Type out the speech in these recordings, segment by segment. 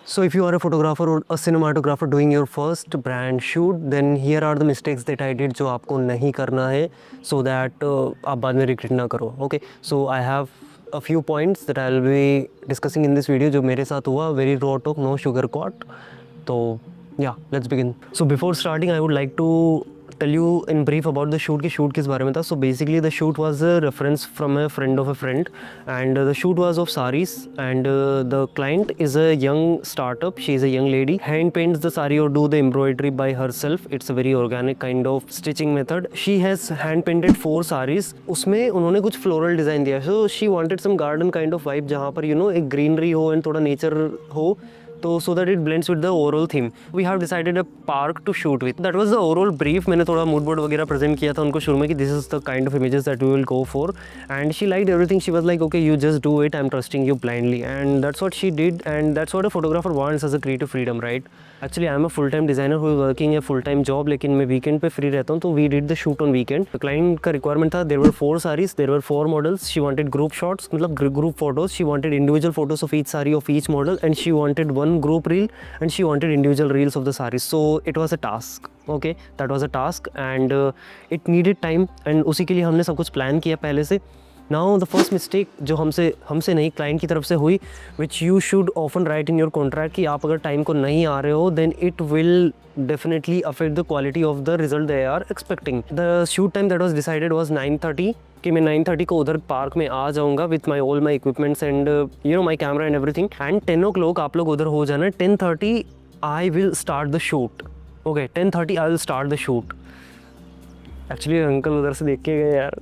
So if you are a photographer or a cinematographer doing your first brand shoot, then here are the mistakes that I did जो आपको नहीं करना है, so that आप बाद में regret ना करो. Okay, so I have a few points that I'll be discussing in this video जो मेरे साथ हुआ, very raw talk, no sugar coat. तो yeah, let's begin. So before starting, I would like to tell you in brief about the shoot कि shoot किस बारे में था. So basically the shoot was a reference from a friend of a friend, and the shoot was of saris, and the client is a young startup. She is a young lady, hand paints the sari or do the embroidery by herself. It's a very organic kind of stitching method. She has hand painted 4 saris. उसमें उन्होंने कुछ floral design दिया. So she wanted some garden kind of vibe जहाँ पर एक greenery हो and थोड़ा nature हो, तो so that it blends with the overall theme. We have decided a park to shoot with. That was the overall brief. मैंने थोड़ा mood board वगैरह present किया था उनको शुरू में कि this is the kind of images that we will go for, and she liked everything. She was like, okay, you just do it, I'm trusting you blindly, and that's what she did, and that's what a photographer wants as a creative freedom, right? Actually, I'm a full-time designer who is working a full-time job, लेकिन मैं weekend पे free रहता हूँ, तो we did the shoot on weekend. The client का requirement था, there were 4 sarees, there were 4 models. She wanted group shots, मतलब group photos. She wanted individual photos of each saree of each model, and she wanted one group reel, and she wanted individual reels of the sarees. So it was a task. Okay, that was a task, and it needed time, and उसी के लिए हमने सब कुछ plan किया पहले से. Now the first mistake जो हमसे नहीं client की तरफ से हुई, which you should often write in your contract कि आप अगर time को नहीं आ रहे हो, then it will definitely affect the quality of the result they are expecting. The shoot time that was decided was 9:30 कि मैं 9:30 को उधर पार्क में आ जाऊँगा with my all my equipments and my camera and everything, and 10 o'clock आप लोग उधर हो जाना. 10:30 I will start the shoot. Okay, 10:30 I will start the shoot. Actually uncle उधर से देख के गए यार.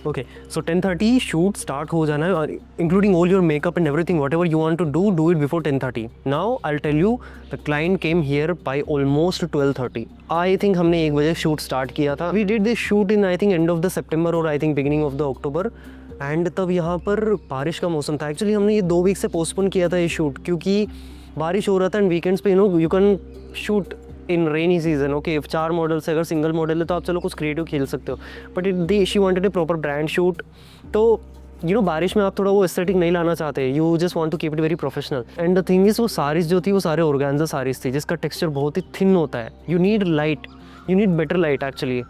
Okay, so 10:30 shoot start हो जाना है, including all your makeup and everything, whatever you want to do it before 10:30. Now I'll tell you, the client came here by almost 12:30. I think हमने 1 बजे shoot start किया था. We did this shoot in I think end of the September or I think beginning of the October. And तब यहाँ पर बारिश का मौसम था. Actually हमने ये 2 week से postpone किया था ये shoot, क्योंकि बारिश हो रहा था, and weekends पे you can shoot in rainy season. Okay, 4 model से अगर सिंगल मॉडल है तो आप चलो कुछ क्रिएटिव खेल सकते हो, but she wanted A proper brand shoot. तो बारिश में आप थोड़ा वो एस्थेटिक नहीं लाना चाहते, you just want to keep it very professional. And the thing is वो सारीज जो थी वो सारे ऑर्गेन्जा सारीज थी जिसका टेक्सचर बहुत ही थिन होता है. You need light, you need better light actually.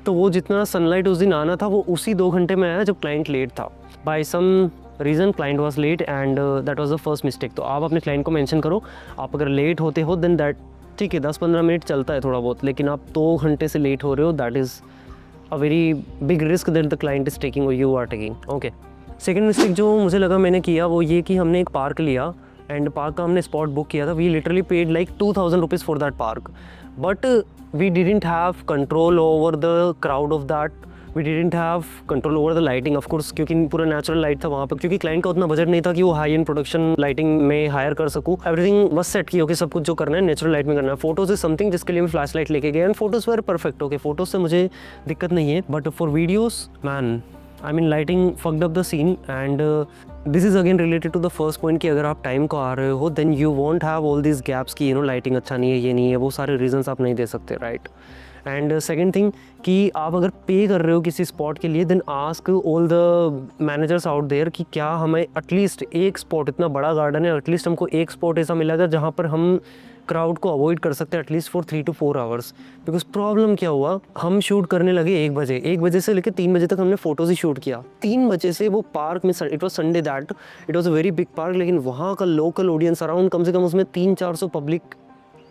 तो वो जितना सनलाइट उस दिन आना था वो उसी 2 घंटे में आया जब क्लाइंट लेट था. By some reason client was late, and that was the first mistake. तो आप अपने क्लाइंट को मैंशन करो, आप अगर लेट होते हो देन दैट ठीक है, 10-15 मिनट चलता है थोड़ा बहुत, लेकिन आप 2 घंटे से लेट हो रहे हो, that is a very big risk that the client is taking और you are taking. Okay, second mistake जो मुझे लगा मैंने किया वो ये कि हमने एक पार्क लिया, एंड पार्क का हमने स्पॉट बुक किया था. We literally paid like 2000 rupees for that park, but we didn't have control over the crowd of that. We didn't have control over the lighting of course, क्योंकि पूरा natural light था वहाँ पर, क्योंकि client का उतना बजट नहीं था कि वो हाई एंड प्रोडक्शन लाइटिंग में हायर कर सकूँ. एवरीथिंग बस सेट की, ओके, सब कुछ जो करना है नेचुरल लाइट में करना है. फोटोज़ इज समथिंग जिसके लिए मैं फ्लैश लाइट लेके गया, and photos were perfect. Okay, photos से मुझे दिक्कत नहीं है, but for videos man, I mean lighting fucked up the scene. And this is again related to the first point कि अगर आप टाइम को आ रहे हो then you won't have all this gaps की लाइटिंग अच्छा नहीं है, ये नहीं है, वो सारे रीजंस आप नहीं दे सकते, राइट. एंड सेकेंड थिंग कि आप अगर पे कर रहे हो किसी स्पॉट के लिए then ask all the managers out there कि क्या हमें एटलीस्ट एक स्पॉट, इतना बड़ा गार्डन है, एटलीस्ट हमको एक स्पॉट ऐसा मिलेगा जहाँ पर हम क्राउड को अवॉइड कर सकते हैं at least for 3 to 4 hours. Because problem क्या हुआ, हम शूट करने लगे 1 बजे से लेकर 3 बजे तक हमने फ़ोटोज़ ही शूट किया. 3 बजे से वो पार्क में, it was Sunday that, it was a very big park, लेकिन वहाँ का लोकल ऑडियंस अराउंड कम से कम उसमें 300-400 पब्लिक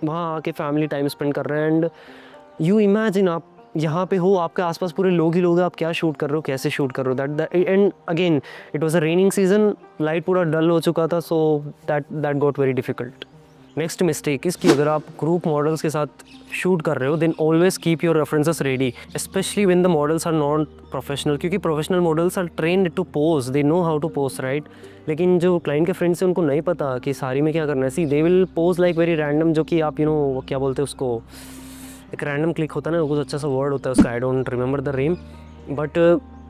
वहाँ आके फैमिली टाइम स्पेंड कर रहे हैं. एंड यू इमेजिन आप यहाँ पे हो, आपके आसपास पूरे लोग ही लोग हैं, आप क्या शूट कर रहे हो, कैसे शूट कर रहे हो, that and again it was a raining season, light पूरा डल हो चुका था, so that got very difficult. Next mistake इसकी, अगर आप ग्रुप मॉडल्स के साथ शूट कर रहे हो then always keep your references ready, specially when the models are not professional, क्योंकि professional models are trained to pose, they know how to pose, right. लेकिन जो क्लाइंट के फ्रेंड्स हैं उनको नहीं पता कि सारी में क्या करना है. See they will pose like very random, जो कि आप क्या बोलते हैं उसको, एक रैंडम क्लिक होता है ना, कुछ अच्छा सा वर्ड होता है उसका, I don't remember the name, but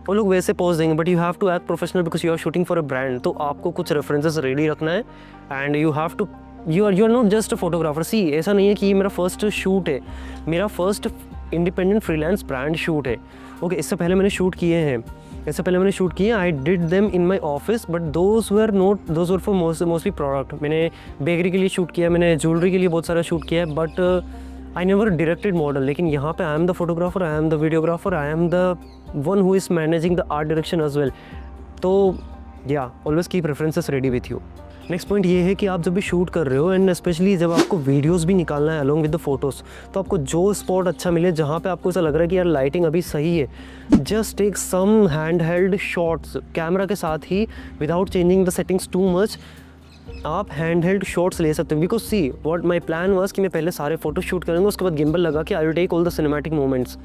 वो लोग वैसे पोज देंगे. But you have to act professional because you are shooting for a brand. तो आपको कुछ रेफरेंसेस रेडी रखना है, and you have to, you are not just a photographer. See ऐसा नहीं है कि ये मेरा फर्स्ट शूट है, मेरा first independent freelance brand shoot है. ओके, इससे पहले मैंने शूट किए हैं इससे पहले मैंने शूट किए, I did them in my office, but those were for mostly product. मैंने बेकरी के लिए शूट किया, मैंने ज्वेलरी के लिए बहुत सारा शूट किया है, but I never directed model. लेकिन यहाँ पे I am the photographer, I am the videographer, I am the one who is managing the art direction as well. तो yeah always keep references ready with you. Next point ये है कि आप जब भी शूट कर रहे हो एंड स्पेशली जब आपको वीडियोस भी निकालना है अलॉन्ग विद द फोटोज़, तो आपको जो स्पॉट अच्छा मिले, जहाँ पे आपको ऐसा लग रहा है कि यार लाइटिंग अभी सही है, just take some hand held shots camera के साथ ही, without changing the settings too much. आप हैंड हेल्ड शॉट्स ले सकते हो। Because see what my plan was कि मैं पहले सारे फोटो शूट करूँगा, उसके बाद गिम्बल लगा के I will take all the cinematic moments.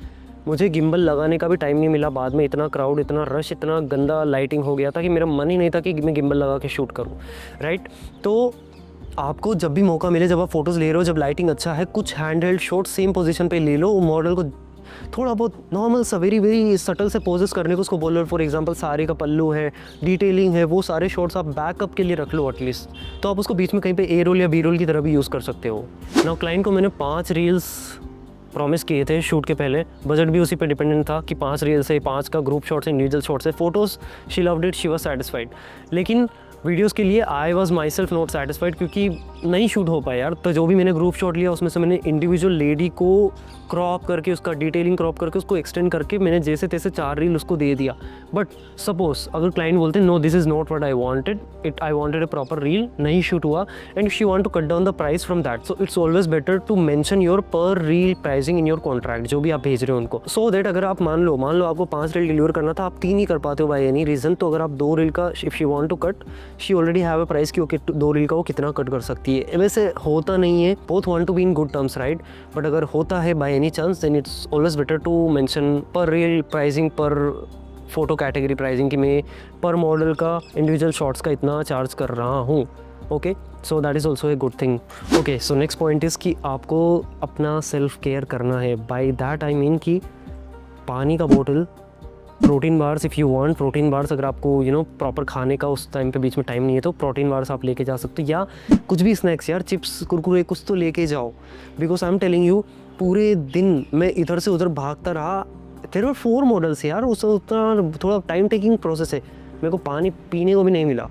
मुझे गिम्बल लगाने का भी टाइम नहीं मिला, बाद में इतना क्राउड, इतना रश, इतना गंदा लाइटिंग हो गया था कि मेरा मन ही नहीं था कि मैं गिम्बल लगा के शूट करूँ, राइट। तो आपको जब भी मौका मिले, जब आप फोटोज़ ले रहे हो, जब लाइटिंग अच्छा है, कुछ hand held shot same position पे ले लो। वो मॉडल को थोड़ा बहुत नॉर्मल सा वेरी वेरी सटल से पोजेस करने को उसको बोलो। फॉर एग्जांपल साड़ी का पल्लू है, डिटेलिंग है, वो सारे शॉट्स आप बैकअप के लिए रख लो एटलीस्ट। तो आप उसको बीच में कहीं पे ए रोल या बी रोल की तरह भी यूज़ कर सकते हो। नाउ क्लाइंट को मैंने 5 रील्स प्रॉमिस किए थे शूट के पहले, बजट भी उसी पे डिपेंडेंट था कि 5 रील से, 5 का ग्रुप शॉट से, इंडिविजुअल शॉट से। Photos she loved it, she was satisfied. लेकिन वीडियोज़ के लिए I was my self not satisfied, क्योंकि नहीं शूट हो पाया यार। तो जो भी मैंने ग्रुप शॉट लिया उसमें से मैंने इंडिविजुअल लेडी को क्रॉप करके, उसका डिटेलिंग क्रॉप करके, उसको एक्सटेंड करके मैंने जैसे तैसे 4 रील उसको दे दिया। बट सपोज अगर क्लाइंट बोलते no this is not what I wanted a proper reel, नहीं शूट हुआ, and she want to cut down the price from that, so it's always better to mention your per reel pricing in your contract, जो भी आप भेज रहे हो उनको। So that अगर आप मान लो आपको 5 रील डिलीवर करना था, आप 3 ही कर पाते हो बाई एनी रीज़न, तो अगर आप 2 रील का if she want to cut, she already have a price कि ओके 2 रील का वो कितना कट कर सकती है। वैसे होता नहीं है, both want to be in good terms, right. But अगर होता है by any chance, then it's always better to mention per reel pricing, per photo category pricing, कि मैं पर मॉडल का इंडिविजुअल शॉट्स का इतना चार्ज कर रहा हूँ। Okay, so that is also a good thing. Okay, so next point is कि आपको अपना सेल्फ केयर करना है। बाय दैट आई मीन कि पानी का बोतल, protein bars, if you want protein bars, अगर आपको प्रॉपर खाने का उस टाइम पे बीच में टाइम नहीं है तो प्रोटीन बार्स आप लेके जा सकते हो, या कुछ भी स्नैक्स यार, चिप्स, कुरकुरे, कुछ तो लेके जाओ। Because I am telling you, पूरे दिन मैं इधर से उधर भागता रहा। देयर वर 4 मॉडल्स यार, उतना थोड़ा टाइम टेकिंग प्रोसेस है। मेरे को पानी पीने को भी नहीं मिला,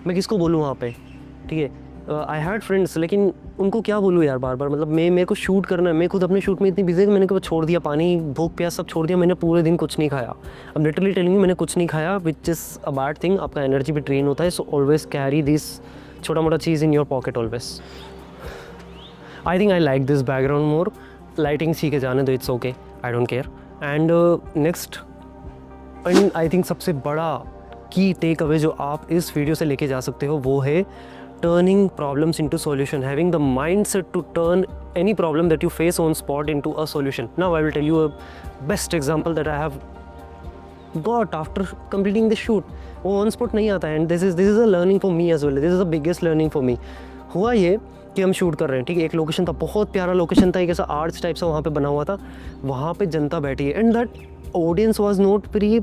मैं किसको बोलूँ वहाँ पे, ठीक है। आई हैड फ्रेंड्स, लेकिन उनको क्या बोलूँ यार बार बार, मतलब मेरे को शूट करना है, मैं खुद अपने शूट में इतनी बिजी है कि मैंने कभी छोड़ दिया, पानी, भूख प्यास सब छोड़ दिया, मैंने पूरे दिन कुछ नहीं खाया। अब लिटरली टेलिंग यू, मैंने कुछ नहीं खाया, which is a bad thing. आपका एनर्जी भी ड्रेन होता है, सो ऑलवेज कैरी दिस छोटा मोटा चीज़ in your pocket always. I think I like this background more, lighting सीखे जाने दो, it's okay, I don't care. And next and I think सबसे बड़ा की टेक अवे जो आप इस वीडियो से लेके जा सकते हो, वो है turning problems into solution, having the mindset to turn any problem that you face on spot into a solution. Now I will tell you a best example that I have got after completing the shoot. वो on spot नहीं आता है, and this is a learning for me as well. This is the biggest learning for me. हुआ ये कि हम shoot कर रहे हैं, ठीक है, एक लोकेशन था, बहुत प्यारा लोकेशन था, एक ऐसा आर्ट्स टाइप सा वहाँ पे बना हुआ था, वहाँ पे जनता बैठी है, and that audience was not very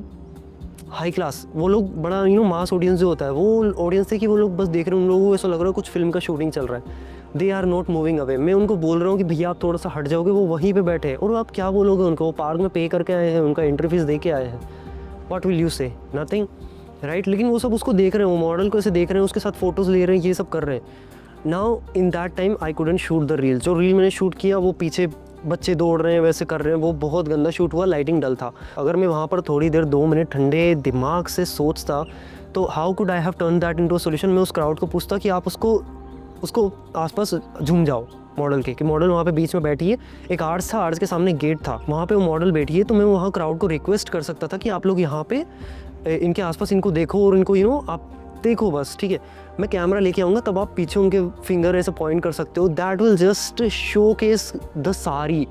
high class. वो लोग बड़ा मास ऑडियंस जो होता है, वो ऑडियंस है कि वो लोग बस देख रहे हैं, उन लोगों को ऐसा लग रहा है कुछ फिल्म का शूटिंग चल रहा है। They are not moving away. मैं उनको बोल रहा हूँ कि भैया आप थोड़ा सा हट जाओगे, वो वहीं पे बैठे हैं, और आप क्या बोलोगे उनको? वो पार्क में पे करके आए हैं, उनका एंट्री फीस दे के आए हैं, व्हाट विल यू से? Nothing, right. लेकिन वो सब उसको देख रहे हैं, वो मॉडल को ऐसे देख रहे हैं, उसके साथ फोटोज़ ले रहे हैं, ये सब कर रहे हैं। Now in that time I couldn't shoot the reel. जो रील मैंने शूट किया, वो पीछे बच्चे दौड़ रहे हैं, वैसे कर रहे हैं, वो बहुत गंदा शूट हुआ, लाइटिंग डल था। अगर मैं वहाँ पर थोड़ी देर 2 मिनट ठंडे दिमाग से सोचता, तो how could I have turn that into a solution. मैं उस क्राउड को पूछता कि आप उसको आसपास झूम जाओ मॉडल के, कि मॉडल वहाँ पे बीच में बैठी है, एक आर्ट्स था, आर्ट्स के सामने गेट था, वहाँ पे वो मॉडल बैठी है, तो मैं वहाँ क्राउड को रिक्वेस्ट कर सकता था कि आप लोग यहाँ पे इनके आसपास इनको देखो और इनको आप देखो बस, ठीक है। मैं कैमरा लेके आऊँगा, तब आप पीछे उनके फिंगर ऐसे पॉइंट कर सकते हो। That will just show case the सारी,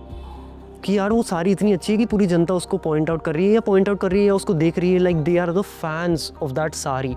कि यार वो सारी इतनी अच्छी है कि पूरी जनता उसको पॉइंट आउट कर रही है या उसको देख रही है, like they are the fans of that sari.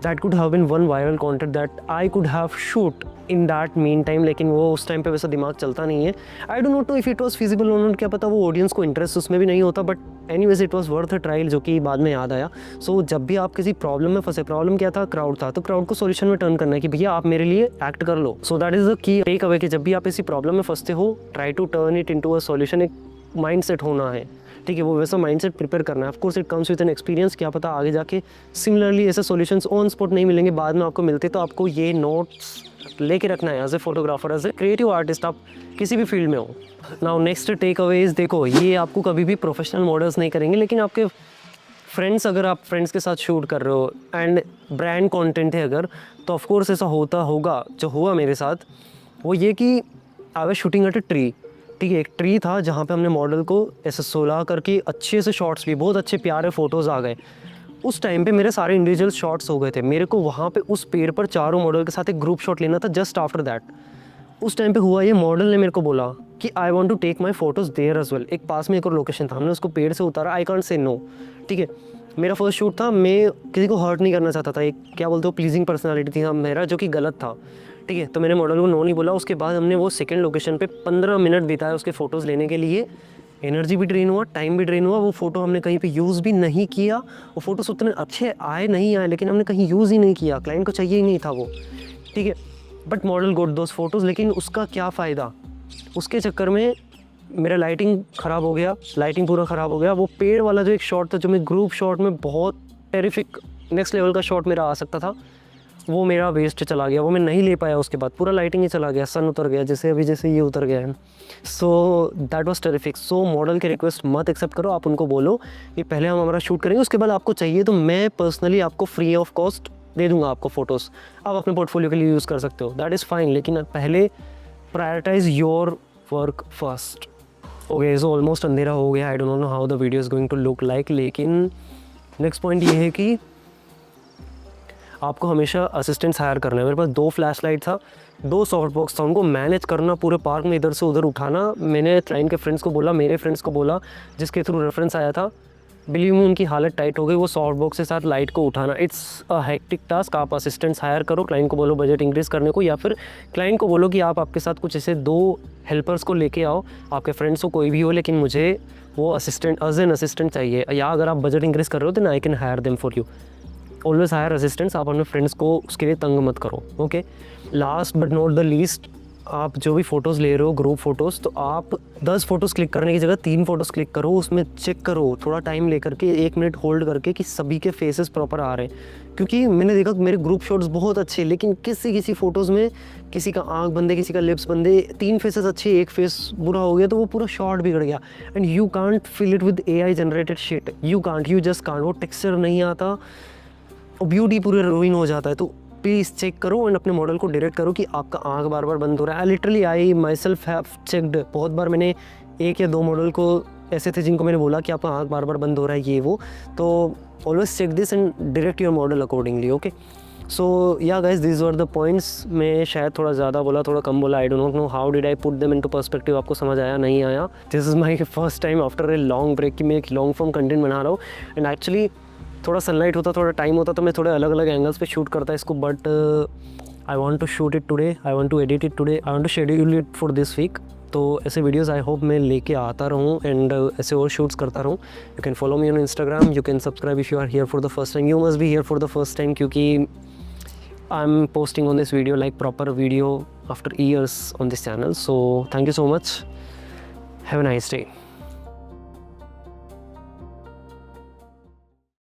That could have been one viral content that I could have shoot in that mean time, लेकिन वो उस टाइम पे वैसा दिमाग चलता नहीं है। I don't note know if it was feasible और नॉट, क्या पता वो ऑडियंस को इंटरेस्ट उसमें भी नहीं होता, but anyways it was worth a trial, जो कि बाद में याद आया। सो जब भी आप किसी प्रॉब्लम में फंसे, प्रॉब्लम क्या था, क्राउड था, तो क्राउड को सॉल्यूशन में टर्न करना है कि भैया आप मेरे लिए एक्ट कर लो। So that is the key take away, कि जब भी आप इसी प्रॉब्लम में फंसते हो, try to turn it into a solution. एक माइंड सेट होना है, ठीक है, वो वैसा माइंडसेट प्रिपेयर करना है। Of course it comes with an experience, क्या पता आगे जाके सिमिलरली ऐसे सॉल्यूशंस ऑन स्पॉट नहीं मिलेंगे, बाद में आपको मिलते, तो आपको ये नोट्स लेके रखना है as a photographer, as a creative artist, आप किसी भी फील्ड में हो। नाउ नेक्स्ट टेक अवेज, देखो ये आपको कभी भी प्रोफेशनल मॉडल्स नहीं करेंगे, लेकिन आपके फ्रेंड्स, अगर आप फ्रेंड्स के साथ शूट कर रहे हो एंड ब्रांड कंटेंट है अगर, तो ऑफ कोर्स ऐसा होता होगा, जो हुआ मेरे साथ वो ये कि I was shooting at a tree, ठीक है, एक ट्री था जहाँ पे हमने मॉडल को ऐसे सोला करके अच्छे से शॉट्स भी, बहुत अच्छे प्यारे फ़ोटोज़ आ गए। उस टाइम पे मेरे सारे इंडिविजुअल शॉट्स हो गए थे, मेरे को वहाँ पे उस पेड़ पर चारों मॉडल के साथ एक ग्रुप शॉट लेना था। जस्ट आफ्टर दैट उस टाइम पे हुआ ये, मॉडल ने मेरे को बोला कि I want to take my photos there as well. एक पास में एक और लोकेशन था, हमने उसको पेड़ से उतारा, आई कांट से नो, ठीक है। मेरा फर्स्ट शूट था, मैं किसी को हर्ट नहीं करना चाहता था, एक क्या बोलते हो प्लीजिंग पर्सनालिटी थी मेरा, जो कि गलत था, ठीक है। तो मैंने मॉडल को नो नहीं बोला। उसके बाद हमने वो सेकंड लोकेशन पे 15 मिनट बिताए उसके फ़ोटोज़ लेने के लिए। एनर्जी भी ड्रेन हुआ, टाइम भी ड्रेन हुआ, वो फ़ोटो हमने कहीं पे यूज़ भी नहीं किया। वो फ़ोटोज़ उतने अच्छे आए नहीं आए, लेकिन हमने कहीं यूज़ ही नहीं किया, क्लाइंट को चाहिए ही नहीं था वो, ठीक है। But model got those photos, लेकिन उसका क्या फ़ायदा, उसके चक्कर में मेरा लाइटिंग ख़राब हो गया, लाइटिंग पूरा ख़राब हो गया। वो पेड़ वाला जो एक शॉट था, जो मैं ग्रुप शॉट में बहुत टेरिफिक नेक्स्ट लेवल का शॉट मेरा आ सकता था, वो मेरा वेस्ट चला गया, वो मैं नहीं ले पाया। उसके बाद पूरा लाइटिंग ही चला गया, सन उतर गया, जैसे अभी जैसे ये उतर गया है। So that was terrific. So model के रिक्वेस्ट मत एक्सेप्ट करो, आप उनको बोलो कि पहले हम हमारा शूट करेंगे, उसके बाद आपको चाहिए तो मैं पर्सनली आपको फ्री ऑफ कॉस्ट दे दूँगा आपको फ़ोटोज़, आप अपने पोर्टफोलियो के लिए यूज़ कर सकते हो, दैट इज़ फाइन। लेकिन पहले prioritise your work first. Okay, so almost अंधेरा हो गया, I don't know how the video is going to look like. लेकिन नेक्स्ट पॉइंट ये है कि आपको हमेशा असिस्टेंट्स हायर करना है। मेरे पास 2 फ्लैश लाइट था, 2 सॉफ्ट बॉक्स था, उनको मैनेज करना, पूरे पार्क में इधर से उधर उठाना। मैंने क्लाइंट के फ्रेंड्स को बोला, मेरे फ्रेंड्स को बोला जिसके थ्रू रेफरेंस आया था, बिलीव में उनकी हालत टाइट हो गई, वो सॉफ्ट बॉक्स के साथ लाइट को उठाना। It's a hectic task. आप असिस्टेंट्स हायर करो, क्लाइंट को बोलो बजट इंक्रीज़ करने को, या फिर क्लाइंट को बोलो कि आप आपके साथ कुछ ऐसे 2 हेल्पर्स को लेके आओ, आपके फ्रेंड्स को कोई भी हो, लेकिन मुझे वो असिस्टेंट एज एन असिस्टेंट चाहिए। या अगर आप बजट इंक्रीज़ कर रहे हो तो I can hire them for you. Always hire assistants, आप अपने फ्रेंड्स को उसके लिए तंग मत करो, okay. Last but not the least, आप जो भी फ़ोटोज़ ले रहे हो ग्रुप फ़ोटोज़, तो आप 10 फ़ोटोज़ क्लिक करने की जगह 3 फ़ोटोज़ क्लिक करो, उसमें चेक करो थोड़ा टाइम लेकर के, 1 मिनट होल्ड करके कि सभी के फेसेस प्रॉपर आ रहे हैं। क्योंकि मैंने देखा मेरे ग्रुप शॉट्स बहुत अच्छे, लेकिन किसी फ़ोटोज़ में किसी का आँख बंदे, किसी का लिप्स बंदे, 3 फेसेस अच्छे, 1 फेस बुरा हो गया, तो वो पूरा शॉट बिगड़ गया। And you can't fill it with AI generated shit, you just can't, वो टेक्सचर नहीं आता, और ब्यूटी पूरे रूइन हो जाता है। तो प्लीज़ चेक करो एंड अपने मॉडल को डायरेक्ट करो कि आपका आँख बार बार बंद हो रहा है। Literally I my self have checked, बहुत बार मैंने 1 या 2 मॉडल को ऐसे थे जिनको मैंने बोला कि आपका आँख बार बार बंद हो रहा है, ये वो। तो always check this and direct your model accordingly, okay. So yeah guys, this were the points. मैं शायद थोड़ा ज़्यादा बोला, थोड़ा कम बोला, I don't know how did I put them into perspective. आपको समझ आया नहीं आया? This is my first time after a long break कि मैं एक लॉन्ग फॉर्म कंटेंट बना रहा हूँ। एंड एक्चुअली थोड़ा सनलाइट होता, थोड़ा टाइम होता, तो मैं थोड़े अलग अलग एंगल्स पे शूट करता इसको, but I want to shoot it today, I want to edit it today, I want to schedule it for this week. तो ऐसे वीडियोस आई होप मैं लेके आता रहूँ एंड ऐसे और शूट्स करता रहूँ। You can follow me on Instagram, you can subscribe if you are here for the first time. You must be here for the first time, क्योंकि I am posting on this video like proper video after years on this channel. So thank you so much, have a nice day.